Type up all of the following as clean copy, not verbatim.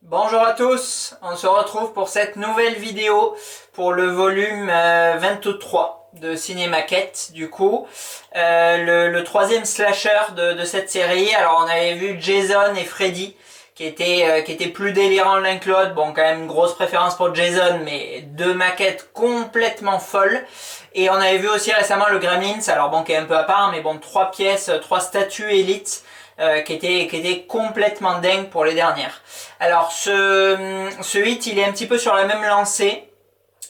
Bonjour à tous, on se retrouve pour cette nouvelle vidéo pour le volume 23 de Cinémaquette du coup. Le troisième slasher de cette série. Alors on avait vu Jason et Freddy qui étaient plus délirants l'un que l'autre. Bon, quand même une grosse préférence pour Jason, mais deux maquettes complètement folles. Et on avait vu aussi récemment le Gremlins, alors bon qui est un peu à part, mais bon, 3 pièces, 3 statues élites. Qui était complètement dingue pour les dernières. Alors ce hit il est un petit peu sur la même lancée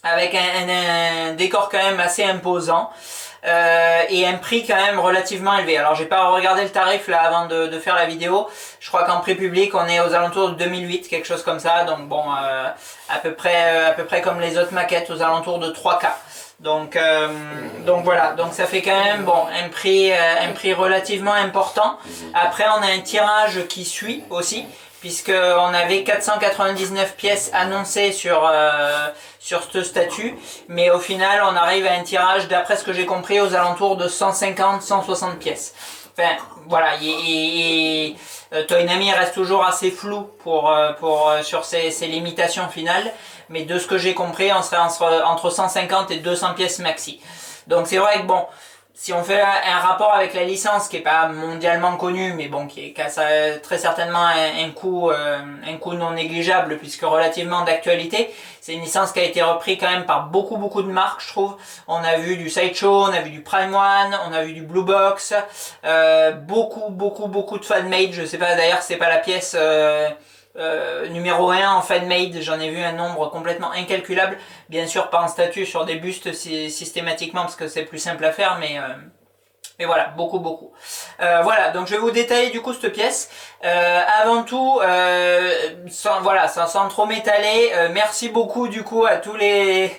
avec un décor quand même assez imposant et un prix quand même relativement élevé. Alors j'ai pas regardé le tarif là avant de faire la vidéo. Je crois qu'en prix public on est aux alentours de 2008, quelque chose comme ça. Donc bon, à peu près comme les autres maquettes, aux alentours de 3K. Donc voilà, donc ça fait quand même bon un prix relativement important. Après on a un tirage qui suit aussi, puisque on avait 499 pièces annoncées sur ce statut, mais au final on arrive à un tirage, d'après ce que j'ai compris, aux alentours de 150-160 pièces. Enfin voilà, Toynami reste toujours assez flou sur ses limitations finales, mais de ce que j'ai compris, on serait entre 150 et 200 pièces maxi. Donc c'est vrai que bon, si on fait un rapport avec la licence qui est pas mondialement connue, mais bon, qui a très certainement un coût non négligeable puisque relativement d'actualité, c'est une licence qui a été reprise quand même par beaucoup de marques, je trouve. On a vu du Sideshow, on a vu du Prime One, on a vu du Blue Box, beaucoup de fan-made. Je sais pas d'ailleurs, c'est pas la pièce numéro 1 en fan-made, j'en ai vu un nombre complètement incalculable, bien sûr pas en statut sur des bustes systématiquement parce que c'est plus simple à faire, mais voilà, beaucoup. Voilà, donc je vais vous détailler du coup cette pièce. Avant tout, sans trop m'étaler, merci beaucoup du coup à tous les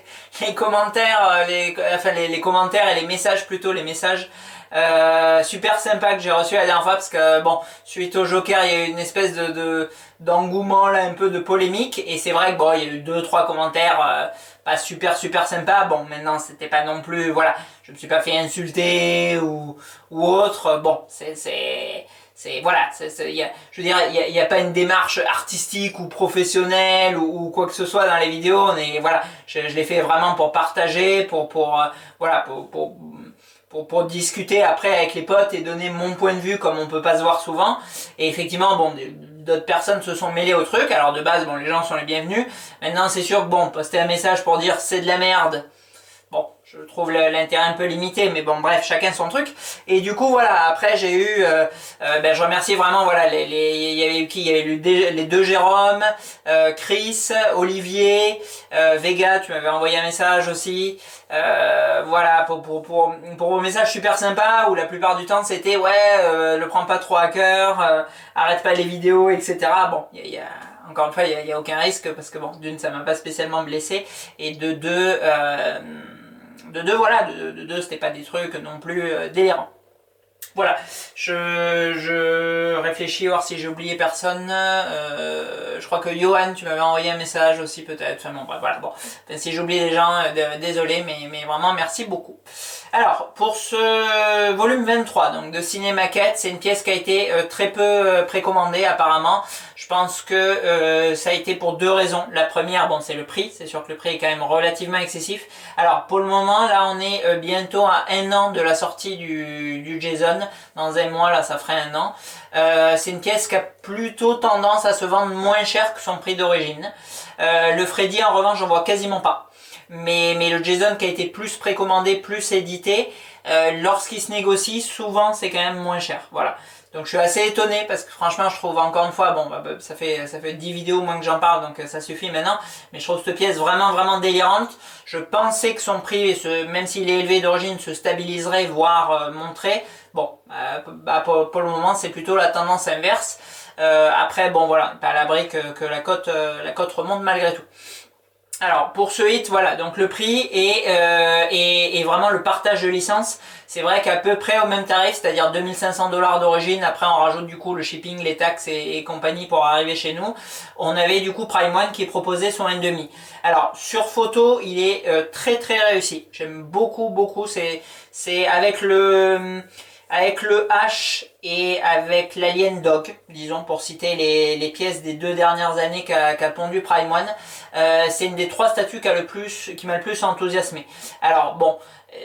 commentaires, les commentaires et les messages plutôt, les messages super sympa que j'ai reçu la dernière fois, parce que bon, suite au Joker il y a eu une espèce d'engouement là, un peu de polémique, et c'est vrai que bon, il y a eu 2-3 commentaires pas super sympa. Bon, maintenant c'était pas non plus, voilà, je me suis pas fait insulter ou autre. Bon, voilà, je veux dire, il y a pas une démarche artistique ou professionnelle ou quoi que ce soit dans les vidéos. Voilà, je l'ai fait vraiment pour partager, pour discuter après avec les potes et donner mon point de vue comme on peut pas se voir souvent. Et effectivement, bon, d'autres personnes se sont mêlées au truc. Alors de base, bon, les gens sont les bienvenus. Maintenant, c'est sûr que bon, poster un message pour dire c'est de la merde, bon, je trouve l'intérêt un peu limité, mais bon, bref, chacun son truc. Et du coup, voilà, après j'ai eu, je remercie vraiment, voilà, il y avait eu qui? Il y avait eu les deux Jérôme, Chris, Olivier, Vega, tu m'avais envoyé un message aussi. Voilà, pour vos messages super sympas, où la plupart du temps c'était, ouais, le prends pas trop à cœur, arrête pas les vidéos, etc. Bon, encore une fois, il y a aucun risque, parce que bon, d'une, ça m'a pas spécialement blessé, et de deux, c'était pas des trucs non plus délirants. Voilà, je réfléchis voir si j'ai oublié personne. Je crois que Johan, tu m'avais envoyé un message aussi peut-être. Enfin bon, voilà, bon. Enfin, si j'ai oublié des gens, désolé, mais vraiment merci beaucoup. Alors, pour ce volume 23 donc de Cinémaquette, c'est une pièce qui a été très peu précommandée apparemment. Je pense que ça a été pour deux raisons. La première, bon, c'est le prix. C'est sûr que le prix est quand même relativement excessif. Alors, pour le moment, là, on est bientôt à 1 an de la sortie du Jason. Dans un mois, là, ça ferait 1 an. C'est une pièce qui a plutôt tendance à se vendre moins cher que son prix d'origine. Le Freddy, en revanche, j'en vois quasiment pas. Mais le Jason qui a été plus précommandé, plus édité, lorsqu'il se négocie, souvent c'est quand même moins cher. Voilà. Donc je suis assez étonné, parce que franchement je trouve, encore une fois, bon, ça fait 10 vidéos moins que j'en parle, donc ça suffit maintenant, mais je trouve cette pièce vraiment délirante. Je pensais que son prix, même s'il est élevé d'origine, se stabiliserait, voire monterait. Bon, pour le moment c'est plutôt la tendance inverse. Après bon voilà, pas à l'abri que la cote remonte malgré tout. Alors pour ce hit, voilà, donc le prix et vraiment le partage de licence, c'est vrai qu'à peu près au même tarif, c'est-à-dire 2500 $ d'origine. Après on rajoute du coup le shipping, les taxes et compagnie pour arriver chez nous. On avait du coup Prime One qui proposait son 1,5. Alors sur photo, il est très réussi. J'aime beaucoup, c'est avec avec le H et avec l'Alien Dog, disons pour citer les pièces des 2 dernières années qu'a pondu Prime One. C'est une des 3 statues qui m'a le plus enthousiasmé. Alors bon,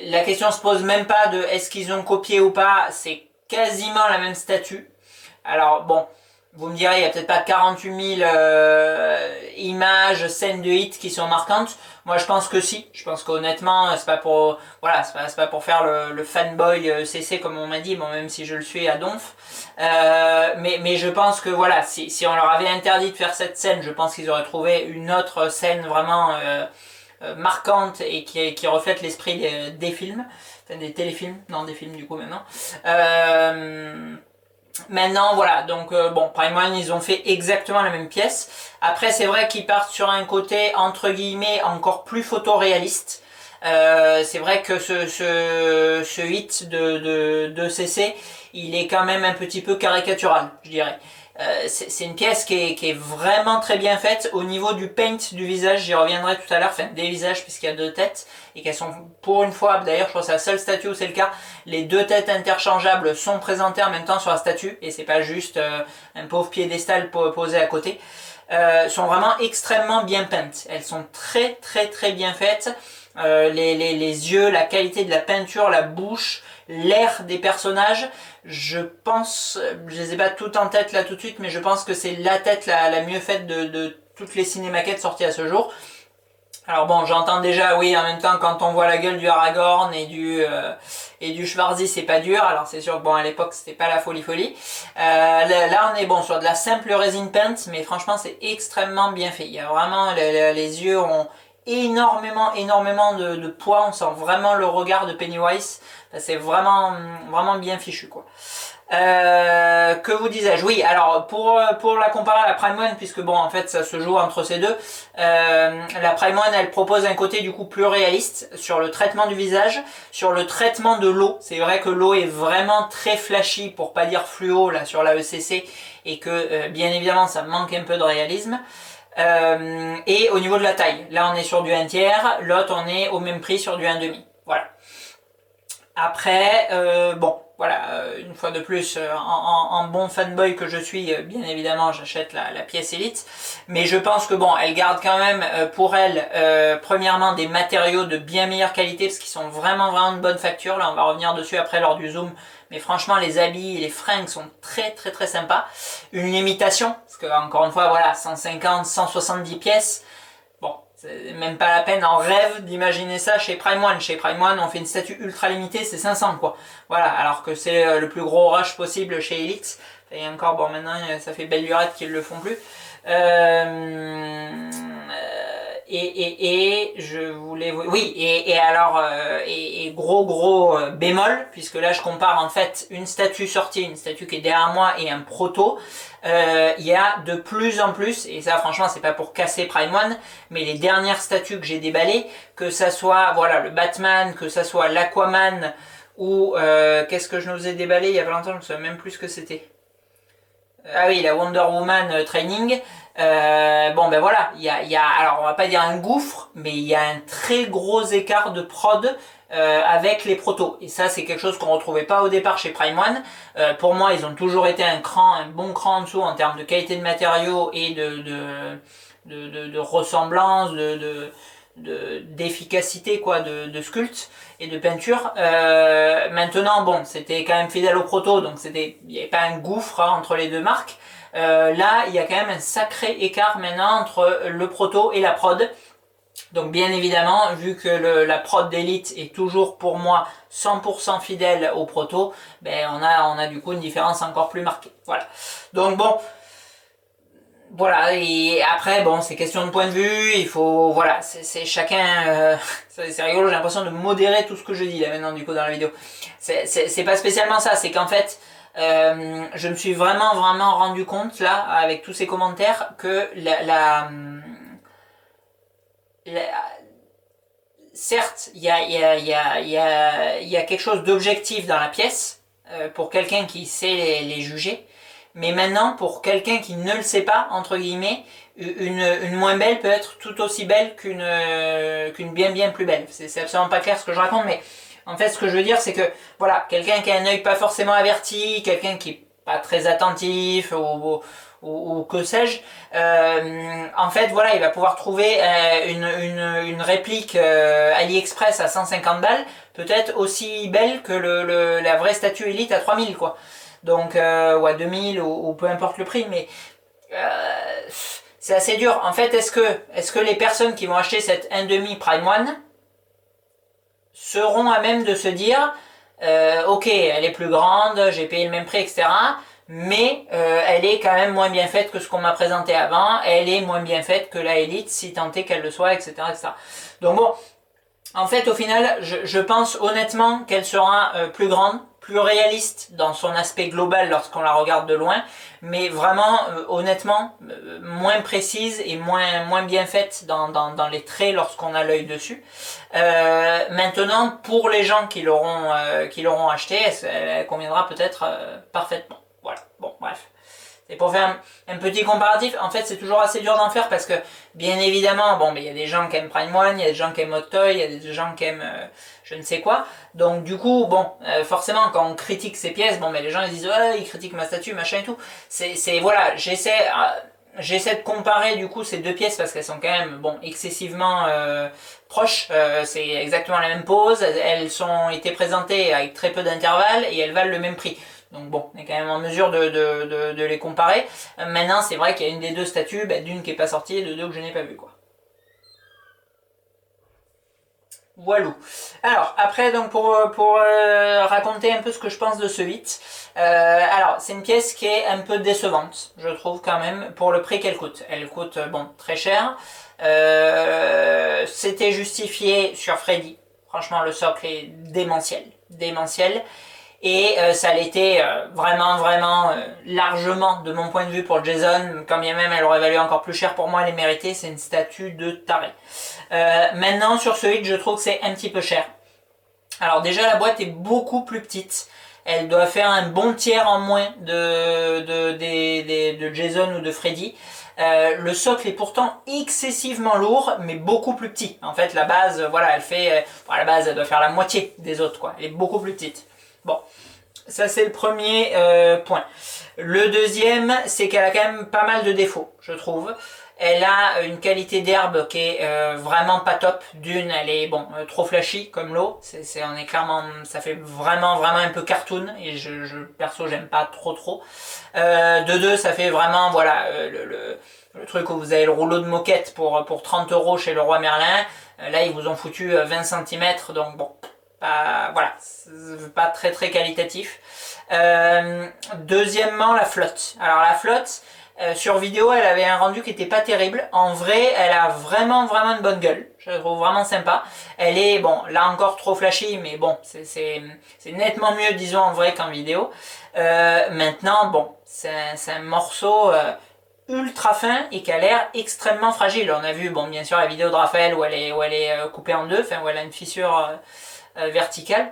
la question se pose même pas de est-ce qu'ils ont copié ou pas, c'est quasiment la même statue. Alors bon, vous me direz, il n'y a peut-être pas 48 000 images, scènes de hits qui sont marquantes. Moi, je pense que si. Je pense qu'honnêtement, c'est pas pour, voilà, c'est pas pour faire le fanboy CC comme on m'a dit, bon, même si je le suis à donf. Mais je pense que voilà, si on leur avait interdit de faire cette scène, je pense qu'ils auraient trouvé une autre scène vraiment marquante et qui reflète l'esprit des films, enfin des téléfilms, non des films du coup maintenant. Maintenant voilà, donc bon, Prime One ils ont fait exactement la même pièce. Après c'est vrai qu'ils partent sur un côté entre guillemets encore plus photoréaliste. C'est vrai que ce hit de CC, il est quand même un petit peu caricatural, je dirais. C'est une pièce qui est vraiment très bien faite au niveau du paint du visage, j'y reviendrai tout à l'heure, enfin des visages puisqu'il y a 2 têtes et qu'elles sont pour une fois, d'ailleurs je crois que c'est la seule statue où c'est le cas, les 2 têtes interchangeables sont présentées en même temps sur la statue et c'est pas juste un pauvre piédestal posé à côté. Sont vraiment extrêmement bien peintes, elles sont très très très bien faites. Les yeux, la qualité de la peinture, la bouche, l'air des personnages, je pense, je les ai pas toutes en tête là tout de suite, mais je pense que c'est la tête la mieux faite de toutes les cinémaquettes sorties à ce jour. Alors bon, j'entends déjà, oui, en même temps, quand on voit la gueule du Aragorn et du Schwarzy, c'est pas dur. Alors c'est sûr que bon, à l'époque, c'était pas la folie. Là, on est bon sur de la simple resin paint, mais franchement, c'est extrêmement bien fait. Il y a vraiment, les yeux ont énormément de poids. On sent vraiment le regard de Pennywise. C'est vraiment bien fichu, quoi. Que vous disais-je? Oui, alors pour la comparer à la Prime One, puisque bon en fait ça se joue entre ces deux, la Prime One elle propose un côté du coup plus réaliste sur le traitement du visage, sur le traitement de l'eau. C'est vrai que l'eau est vraiment très flashy, pour pas dire fluo là sur la ECC, et que bien évidemment ça manque un peu de réalisme. Et au niveau de la taille, là on est sur du 1 tiers, l'autre on est au même prix sur du 1 demi. Voilà. Après, bon, voilà, une fois de plus, en bon fanboy que je suis, bien évidemment, j'achète la pièce Elite. Mais je pense que bon, elle garde quand même pour elle, premièrement, des matériaux de bien meilleure qualité, parce qu'ils sont vraiment de bonne facture. Là, on va revenir dessus après lors du zoom. Mais franchement, les habits et les fringues sont très sympas. Une limitation, parce que encore une fois, voilà, 150, 170 pièces. Bon, c'est même pas la peine en rêve d'imaginer ça chez Prime One. Chez Prime One, on fait une statue ultra limitée, c'est 500 quoi. Voilà, alors que c'est le plus gros rush possible chez Elite. Et encore, bon, maintenant, ça fait belle lurette qu'ils le font plus. Et je voulais... Oui, et alors, et gros bémol, puisque là je compare en fait une statue sortie, une statue qui est derrière moi et un proto. Il y a de plus en plus, et ça franchement c'est pas pour casser Prime One, mais les dernières statues que j'ai déballées, que ça soit voilà le Batman, que ça soit l'Aquaman, ou qu'est-ce que je nous ai déballé il y a pas longtemps, je ne sais même plus ce que c'était. Ah oui, la Wonder Woman Training. Bon ben voilà, il y a, alors on va pas dire un gouffre, mais il y a un très gros écart de prod avec les protos. Et ça c'est quelque chose qu'on retrouvait pas au départ chez Prime One. Pour moi, ils ont toujours été un bon cran en dessous en termes de qualité de matériaux et de ressemblance, d'efficacité quoi, de sculpte et de peinture. Maintenant bon, c'était quand même fidèle au proto, donc il n'y avait pas un gouffre entre les deux marques. Là il y a quand même un sacré écart maintenant entre le proto et la prod. Donc bien évidemment, vu que la prod d'Elite est toujours pour moi 100% fidèle au proto, ben on a du coup une différence encore plus marquée. Voilà. Donc bon, voilà, et après, bon, c'est question de point de vue, il faut, voilà, c'est chacun, c'est rigolo, j'ai l'impression de modérer tout ce que je dis là maintenant du coup dans la vidéo. C'est pas spécialement ça, c'est qu'en fait, je me suis vraiment rendu compte là, avec tous ces commentaires, que certes, il y a quelque chose d'objectif dans la pièce, pour quelqu'un qui sait les juger, mais maintenant, pour quelqu'un qui ne le sait pas, entre guillemets, une moins belle peut être tout aussi belle qu'une bien plus belle. C'est absolument pas clair ce que je raconte, mais En fait, ce que je veux dire, c'est que, voilà, quelqu'un qui a un œil pas forcément averti, quelqu'un qui est pas très attentif, ou que sais-je, en fait, voilà, il va pouvoir trouver une réplique AliExpress à 150 balles, peut-être aussi belle que la vraie statue Elite à 3000, quoi. Donc, ou à 2000, ou peu importe le prix, mais c'est assez dur. En fait, est-ce que les personnes qui vont acheter cette 1,5 Prime One seront à même de se dire ok, elle est plus grande, j'ai payé le même prix, etc. Mais elle est quand même moins bien faite que ce qu'on m'a présenté avant, elle est moins bien faite que la Elite, si tant est qu'elle le soit, etc., etc. Donc bon, en fait, au final, je pense honnêtement qu'elle sera plus grande, plus réaliste dans son aspect global lorsqu'on la regarde de loin, mais vraiment, honnêtement, moins précise et moins bien faite dans les traits lorsqu'on a l'œil dessus. Maintenant, pour les gens qui l'auront acheté, elle conviendra peut-être parfaitement. Voilà, bon, bref. Et pour faire un petit comparatif, en fait c'est toujours assez dur d'en faire parce que bien évidemment, bon, mais il y a des gens qui aiment Prime One, il y a des gens qui aiment Hot Toy, il y a des gens qui aiment je ne sais quoi. Donc du coup, bon, forcément quand on critique ces pièces, bon, mais les gens ils disent ouais, ils critiquent ma statue, machin et tout. C'est voilà, j'essaie de comparer du coup ces deux pièces parce qu'elles sont quand même bon excessivement proches. C'est exactement la même pose, elles ont été présentées avec très peu d'intervalle et elles valent le même prix. Donc bon, on est quand même en mesure de les comparer. Maintenant, c'est vrai qu'il y a une des deux statues, d'une qui n'est pas sortie et de deux que je n'ai pas vu, quoi. Voilà. Alors, après, donc pour raconter un peu ce que je pense de ce 8, alors, c'est une pièce qui est un peu décevante, je trouve quand même, pour le prix qu'elle coûte. Elle coûte, bon, très cher. C'était justifié sur Freddy. Franchement, le socle est démentiel. Démentiel. Et ça l'était vraiment largement de mon point de vue pour Jason, quand bien même elle aurait valu encore plus cher pour moi, elle est méritée, c'est une statue de taré. Maintenant sur ce 8 je trouve que c'est un petit peu cher. Alors déjà la boîte est beaucoup plus petite, elle doit faire un bon tiers en moins de Jason ou de Freddy. Le socle est pourtant excessivement lourd, mais beaucoup plus petit. En fait, la base, voilà, la base, elle doit faire la moitié des autres, quoi. Elle est beaucoup plus petite. Bon, ça c'est le premier point. Le deuxième, c'est qu'elle a quand même pas mal de défauts, je trouve. Elle a une qualité d'herbe qui est vraiment pas top. D'une, elle est bon trop flashy comme l'eau. On est clairement, ça fait vraiment un peu cartoon et perso j'aime pas trop. De deux, ça fait vraiment voilà le truc où vous avez le rouleau de moquette pour 30 € chez Leroy Merlin. Là ils vous ont foutu 20 cm donc bon. Voilà, pas très qualitatif. Deuxièmement, la flotte. Alors la flotte, sur vidéo, elle avait un rendu qui était pas terrible. En vrai, elle a vraiment une bonne gueule. Je la trouve vraiment sympa. Elle est, bon, là encore trop flashy, mais bon, c'est nettement mieux, disons, en vrai qu'en vidéo. Maintenant, bon, c'est un morceau ultra fin et qui a l'air extrêmement fragile. On a vu, bon, bien sûr, la vidéo de Raphaël où elle est coupée en deux, enfin, où elle a une fissure verticale.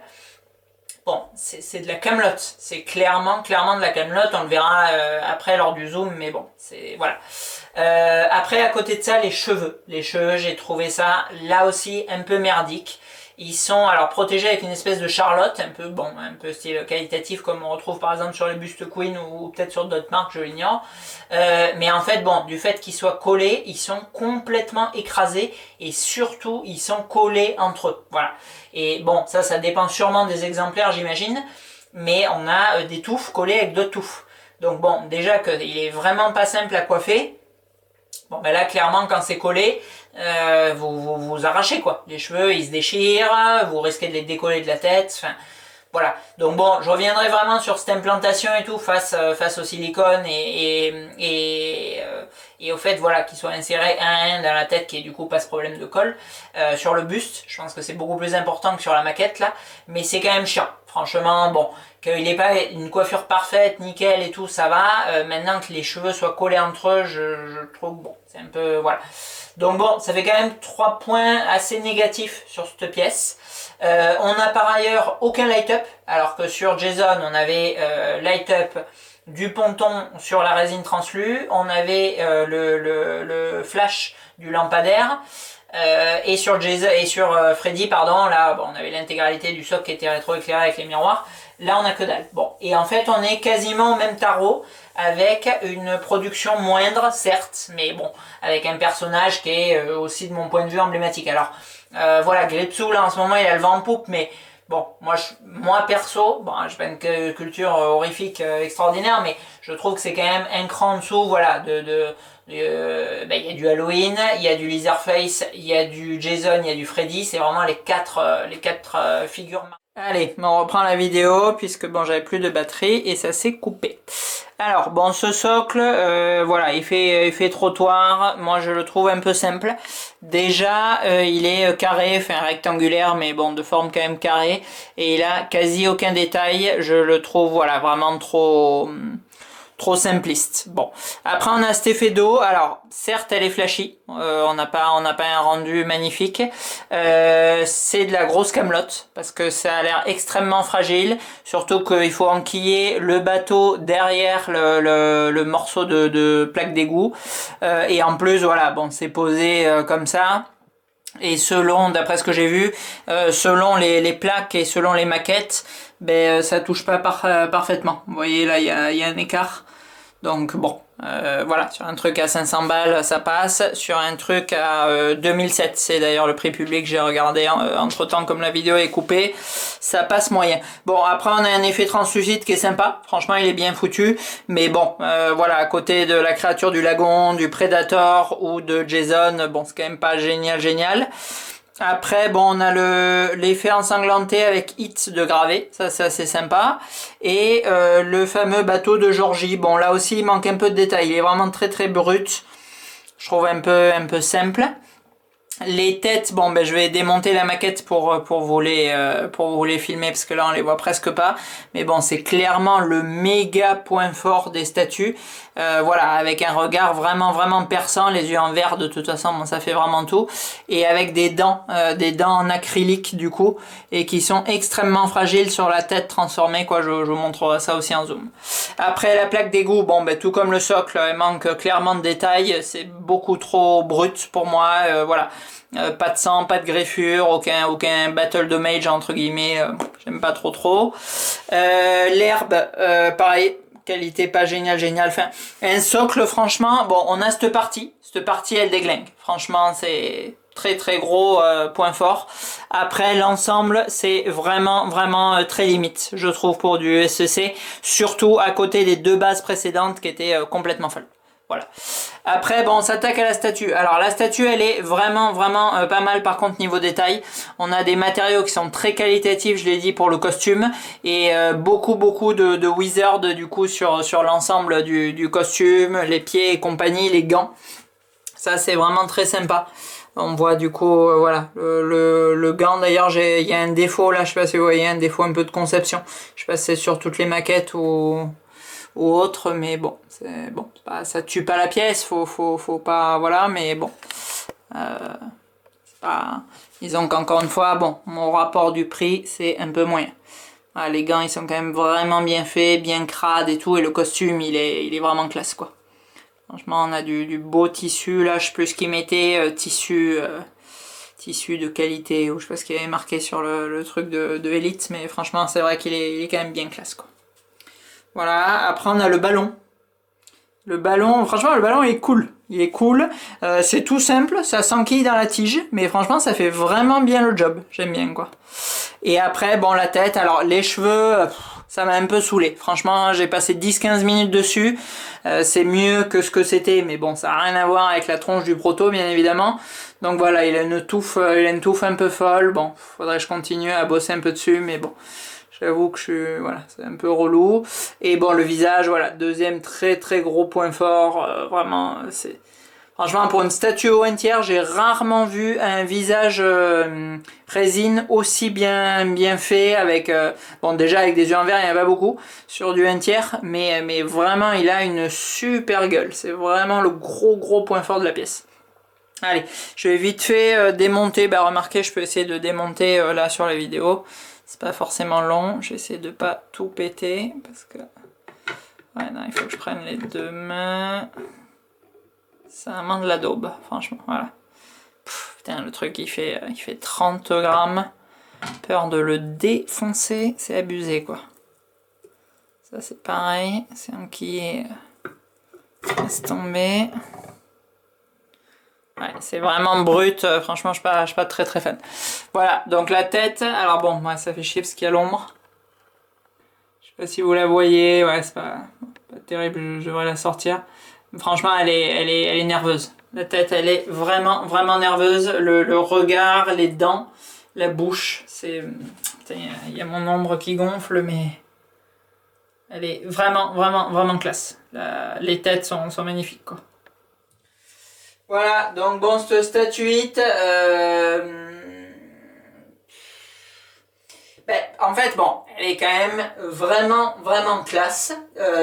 Bon, c'est de la camelote, c'est clairement de la camelote, on le verra après lors du zoom, mais bon, c'est voilà. Après, à côté de ça, les cheveux, j'ai trouvé ça là aussi un peu merdique. Ils sont alors protégés avec une espèce de charlotte, un peu style qualitatif comme on retrouve par exemple sur les bustes Queen ou peut-être sur d'autres marques, je l'ignore. Mais en fait, bon, du fait qu'ils soient collés, ils sont complètement écrasés et surtout ils sont collés entre eux. Voilà. Et bon, ça dépend sûrement des exemplaires, j'imagine, mais on a des touffes collées avec d'autres touffes. Donc bon, déjà qu'il est vraiment pas simple à coiffer. Bon, ben là, clairement, quand c'est collé, vous arrachez, quoi. Les cheveux, ils se déchirent, vous risquez de les décoller de la tête, enfin, voilà. Donc bon, je reviendrai vraiment sur cette implantation et tout face au silicone et au fait, voilà, qu'il soit inséré un à un dans la tête, qui est du coup pas ce problème de colle. Sur le buste, je pense que c'est beaucoup plus important que sur la maquette, là, mais c'est quand même chiant. Franchement, bon, qu'il n'ait pas une coiffure parfaite, nickel et tout, ça va. Maintenant que les cheveux soient collés entre eux, je trouve, bon, c'est un peu, voilà. Donc bon, ça fait quand même 3 points assez négatifs sur cette pièce. On n'a par ailleurs aucun light-up, alors que sur Jason, on avait light-up du ponton sur la résine translue, on avait le flash du lampadaire. Et sur Jason et sur Freddy, pardon, là bon, on avait l'intégralité du socle qui était rétroéclairé avec les miroirs. Là on a que dalle. Bon, et en fait on est quasiment au même tarot avec une production moindre, certes, mais bon, avec un personnage qui est aussi de mon point de vue emblématique. Alors voilà, Gripsou là en ce moment il a le vent en poupe, mais bon, moi perso, bon, j'ai pas une culture horrifique extraordinaire, mais je trouve que c'est quand même un cran en dessous, voilà, ben, il y a du Halloween, il y a du Leatherface, il y a du Jason, il y a du Freddy, c'est vraiment les quatre figures. Allez, on reprend la vidéo puisque bon, j'avais plus de batterie et ça s'est coupé. Alors bon, ce socle, voilà, il fait trottoir. Moi, je le trouve un peu simple. Déjà, il est carré, enfin rectangulaire, mais bon, de forme quand même carrée. Et il a quasi aucun détail. Je le trouve, voilà, vraiment trop simpliste. Bon, après on a cet effet d'eau. Alors certes elle est flashy, on n'a pas un rendu magnifique. C'est de la grosse camelote parce que ça a l'air extrêmement fragile. Surtout qu'il faut enquiller le bateau derrière le morceau de plaque d'égout. Et en plus voilà, bon c'est posé comme ça. Et selon, d'après ce que j'ai vu, selon les plaques et selon les maquettes, ben ça touche pas parfaitement. Vous voyez là, il y a un écart. Donc bon, voilà, sur un truc à 500 balles, ça passe. Sur un truc à 2007, c'est d'ailleurs le prix public, j'ai regardé entre temps comme la vidéo est coupée, ça passe moyen. Bon, après on a un effet translucide qui est sympa, franchement il est bien foutu. Mais bon, voilà, à côté de la créature du lagon, du Predator ou de Jason, bon c'est quand même pas génial. Après, bon, on a l'effet ensanglanté avec Hit de gravé, ça c'est sympa. Et le fameux bateau de Georgie, bon là aussi il manque un peu de détails, il est vraiment très brut, je trouve un peu simple. Les têtes, bon ben je vais démonter la maquette pour vous les filmer parce que là on les voit presque pas. Mais bon c'est clairement le méga point fort des statues. Voilà, avec un regard vraiment perçant, les yeux en verre de toute façon, bon ça fait vraiment tout. Et avec des dents en acrylique du coup, et qui sont extrêmement fragiles sur la tête transformée quoi. Je vous montrerai ça aussi en zoom. Après la plaque d'égout, bon ben tout comme le socle, elle manque clairement de détails, c'est beaucoup trop brut pour moi, voilà. Pas de sang, pas de greffure, aucun battle damage entre guillemets, j'aime pas trop. L'herbe, pareil, qualité pas géniale. Enfin, un socle franchement, bon on a cette partie elle déglingue. Franchement c'est très gros point fort. Après l'ensemble c'est vraiment très limite je trouve pour du SEC, surtout à côté des deux bases précédentes qui étaient complètement folles. Voilà. Après, bon, on s'attaque à la statue. Alors, la statue, elle est vraiment pas mal par contre niveau détail. On a des matériaux qui sont très qualitatifs, je l'ai dit, pour le costume. Et beaucoup de wizards, du coup, sur l'ensemble du costume, les pieds et compagnie, les gants. Ça, c'est vraiment très sympa. On voit du coup, voilà, le gant, d'ailleurs, il y a un défaut, là, je sais pas si vous voyez, un défaut un peu de conception. Je sais pas si c'est sur toutes les maquettes ou autre, mais bon, ça tue pas la pièce, faut pas, voilà, mais bon, disons qu'encore une fois, bon, mon rapport du prix, c'est un peu moyen. Voilà, les gants, ils sont quand même vraiment bien faits, bien crades et tout, et le costume, il est vraiment classe, quoi. Franchement, on a du beau tissu, là, je sais plus ce qu'ils mettaient, tissu de qualité, ou je sais pas ce qu'il y avait marqué sur le truc de Elite, mais franchement, c'est vrai qu'il est quand même bien classe, quoi. Voilà, après on a le ballon. Le ballon, franchement le ballon il est cool. C'est tout simple, ça s'enquille dans la tige, mais franchement ça fait vraiment bien le job, j'aime bien quoi. Et après, bon la tête, alors les cheveux, ça m'a un peu saoulé. Franchement j'ai passé 10-15 minutes dessus, c'est mieux que ce que c'était, mais bon ça n'a rien à voir avec la tronche du proto bien évidemment. Donc voilà, il a une touffe un peu folle, bon, faudrait que je continue à bosser un peu dessus, mais bon. J'avoue que voilà, c'est un peu relou. Et bon, le visage, voilà, deuxième très gros point fort. Vraiment, c'est... Franchement, pour une statue au tiers, j'ai rarement vu un visage résine aussi bien fait. Avec, bon, déjà, avec des yeux en verre, il n'y en a pas beaucoup sur du 1 tiers. Mais vraiment, il a une super gueule. C'est vraiment le gros point fort de la pièce. Allez, je vais vite fait démonter. Bah, remarquez, je peux essayer de démonter là sur la vidéo. C'est pas forcément long, j'essaie de pas tout péter parce que ouais, non, il faut que je prenne les deux mains. Ça demande de la daube, franchement, voilà. Putain, putain, le truc il fait 30 grammes. Peur de le défoncer, c'est abusé quoi. Ça c'est pareil, c'est un qui est... Laisse tomber. Ouais, c'est vraiment brut, franchement je suis pas très fan. Voilà, donc la tête, alors bon, moi ça fait chier parce qu'il y a l'ombre. Je sais pas si vous la voyez, ouais c'est pas terrible, je devrais la sortir. Franchement elle est nerveuse. La tête elle est vraiment nerveuse, le regard, les dents, la bouche, c'est... Il y a mon ombre qui gonfle mais... Elle est vraiment classe. Les têtes sont magnifiques quoi. Voilà, donc bon, cette statuette, en fait, bon, elle est quand même vraiment classe.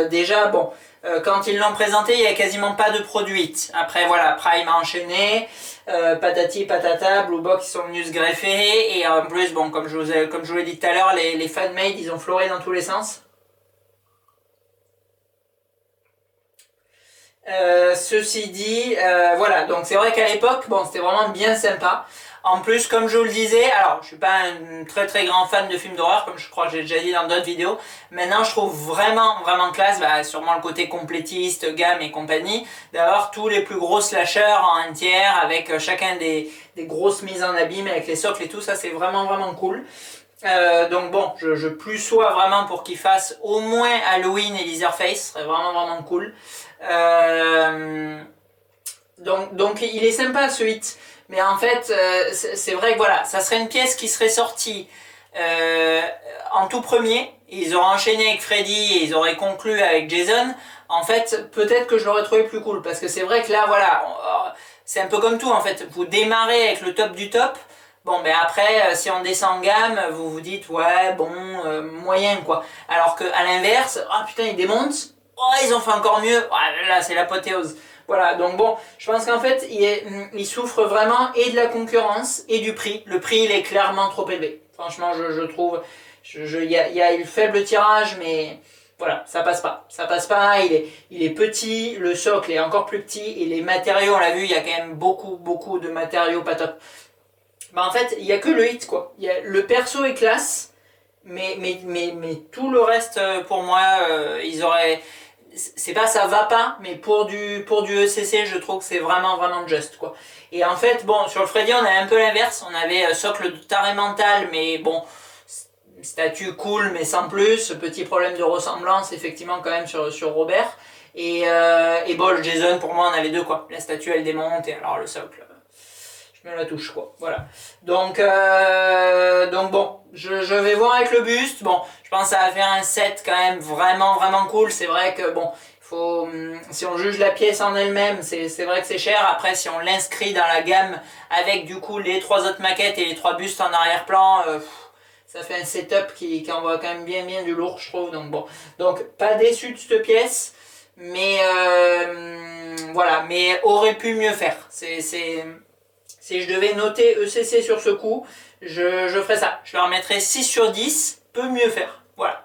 Déjà, bon, quand ils l'ont présenté, il n'y a quasiment pas de produit. Après, voilà, Prime a enchaîné, patati patata, Blue Box ils sont venus se greffer, et en plus, bon, comme je vous l'ai dit tout à l'heure, les fan-made, ils ont floré dans tous les sens. Ceci dit, voilà, donc c'est vrai qu'à l'époque, bon, c'était vraiment bien sympa. En plus, comme je vous le disais, alors je suis pas un très grand fan de films d'horreur, comme je crois que j'ai déjà dit dans d'autres vidéos. Maintenant, je trouve vraiment classe, sûrement le côté complétiste, gamme et compagnie, d'avoir tous les plus gros slashers en un tiers, avec chacun des grosses mises en abîme, avec les socles et tout, ça c'est vraiment cool. Donc bon, je plus sois vraiment pour qu'ils fassent au moins Halloween et Leatherface, ce serait vraiment cool. Donc il est sympa ce hit, mais en fait c'est vrai que voilà, ça serait une pièce qui serait sortie en tout premier, ils auraient enchaîné avec Freddy et ils auraient conclu avec Jason. En fait peut-être que je l'aurais trouvé plus cool, parce que c'est vrai que là voilà, c'est un peu comme tout en fait, vous démarrez avec le top du top. Bon, ben après, si on descend en gamme, vous vous dites, ouais, bon, moyen, quoi. Alors qu'à l'inverse, ah putain, ils démontent, oh, ils ont fait encore mieux, ouais, là, c'est l'apothéose. Voilà, donc bon, je pense qu'en fait, il souffre vraiment et de la concurrence et du prix. Le prix, il est clairement trop élevé. Franchement, je trouve, il y a le faible tirage, mais voilà, ça passe pas. Ça passe pas, il est petit, le socle est encore plus petit, et les matériaux, on l'a vu, il y a quand même beaucoup de matériaux pas top. Bah en fait, il n'y a que le hit quoi. Le perso est classe, mais tout le reste, pour moi, ils auraient... C'est pas ça va pas, mais pour du ECC, je trouve que c'est vraiment juste quoi. Et en fait, bon, sur le Freddy, on avait un peu l'inverse. On avait socle de taré mental, mais bon, statut cool, mais sans plus. Petit problème de ressemblance, effectivement, quand même, sur Robert. Et bon, le Jason, pour moi, on avait deux quoi. La statue, elle démonte, et alors le socle... Je me la touche quoi, voilà. Donc bon, je vais voir avec le buste. Bon, je pense que ça va faire un set quand même vraiment cool. C'est vrai que bon, faut, si on juge la pièce en elle-même, c'est vrai que c'est cher. Après, si on l'inscrit dans la gamme avec du coup les trois autres maquettes et les trois bustes en arrière-plan, ça fait un setup qui envoie quand même bien du lourd, je trouve. Donc bon, donc pas déçu de cette pièce, mais voilà, mais aurait pu mieux faire. Si je devais noter ECC sur ce coup, je ferais ça. Je leur mettrais 6 sur 10, peut mieux faire. Voilà.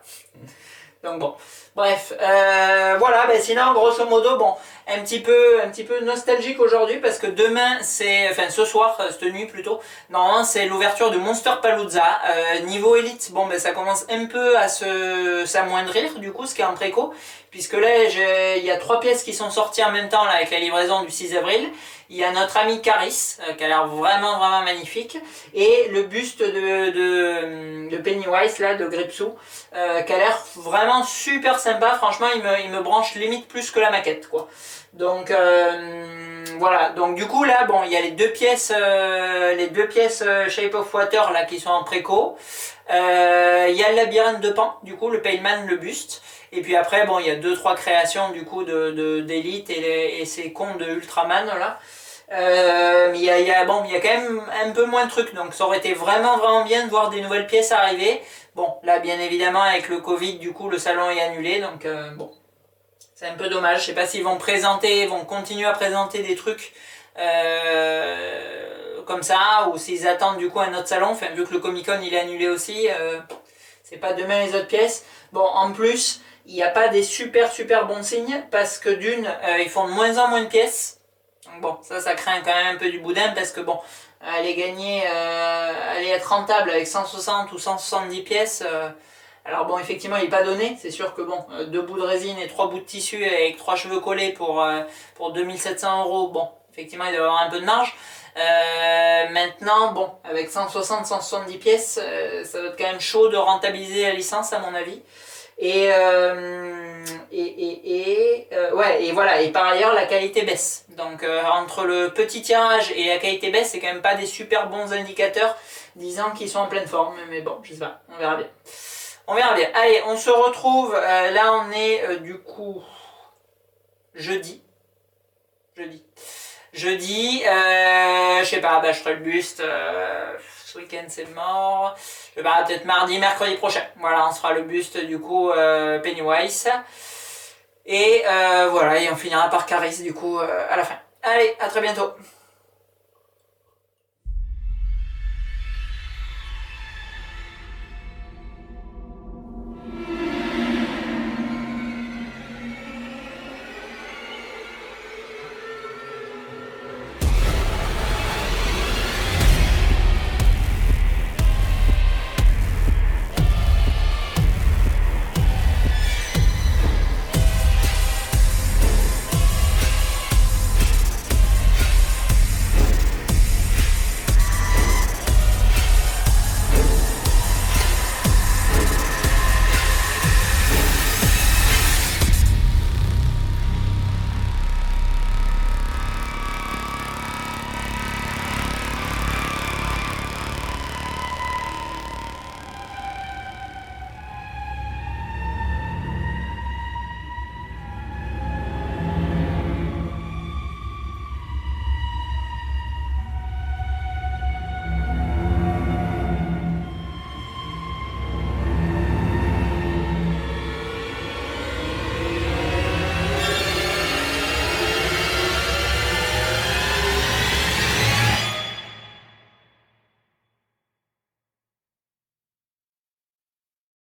Donc bon. Bref, voilà, ben sinon, grosso modo, bon, un petit peu nostalgique aujourd'hui, parce que demain, enfin ce soir, cette nuit plutôt, normalement c'est l'ouverture de Monster Palooza. Niveau élite, bon, ben ça commence un peu à s'amoindrir, du coup, ce qui est en préco, puisque là, il y a 3 pièces qui sont sorties en même temps, là, avec la livraison du 6 avril. Il y a notre ami Caris, qui a l'air vraiment magnifique, et le buste de Pennywise, là, de Gripsou, qui a l'air vraiment super sympa. Franchement, il me branche limite plus que la maquette, quoi. Donc, voilà. Donc, du coup, là, bon, il y a les deux pièces Shape of Water, là, qui sont en préco. Il y a le labyrinthe de Pan, du coup, le Payman, le buste. Et puis après, bon, il y a 2-3 créations, du coup, d'Elite et ces cons de Ultraman, là. Mais il y a quand même un peu moins de trucs, donc ça aurait été vraiment bien de voir des nouvelles pièces arriver. Bon, là, bien évidemment, avec le Covid, du coup, le salon est annulé, donc bon, c'est un peu dommage. Je sais pas s'ils vont continuer à présenter des trucs comme ça, ou s'ils attendent du coup un autre salon. Enfin, vu que le Comic Con il est annulé aussi, c'est pas demain les autres pièces. Bon, en plus, il n'y a pas des super bons signes, parce que d'une, ils font de moins en moins de pièces. Donc bon, ça craint quand même un peu du boudin parce que bon, aller gagner, aller être rentable avec 160 ou 170 pièces, alors bon, effectivement, il n'est pas donné, c'est sûr que bon, 2 bouts de résine et 3 bouts de tissu avec 3 cheveux collés pour 2700 €, bon, effectivement, il doit y avoir un peu de marge. Maintenant, bon, avec 160-170 pièces, ça va être quand même chaud de rentabiliser la licence à mon avis. Ouais, et voilà, et par ailleurs la qualité baisse. Donc entre le petit tirage et la qualité baisse, c'est quand même pas des super bons indicateurs disant qu'ils sont en pleine forme. Mais bon, je sais pas, on verra bien. On verra bien. Allez, on se retrouve. Là, on est du coup jeudi. Je sais pas, bah, je ferai le buste. Ce week-end, c'est mort. Je sais pas, peut-être mardi, mercredi prochain. Voilà, on sera le buste du coup Pennywise. Et voilà, et on finira par Caris du coup à la fin. Allez, à très bientôt.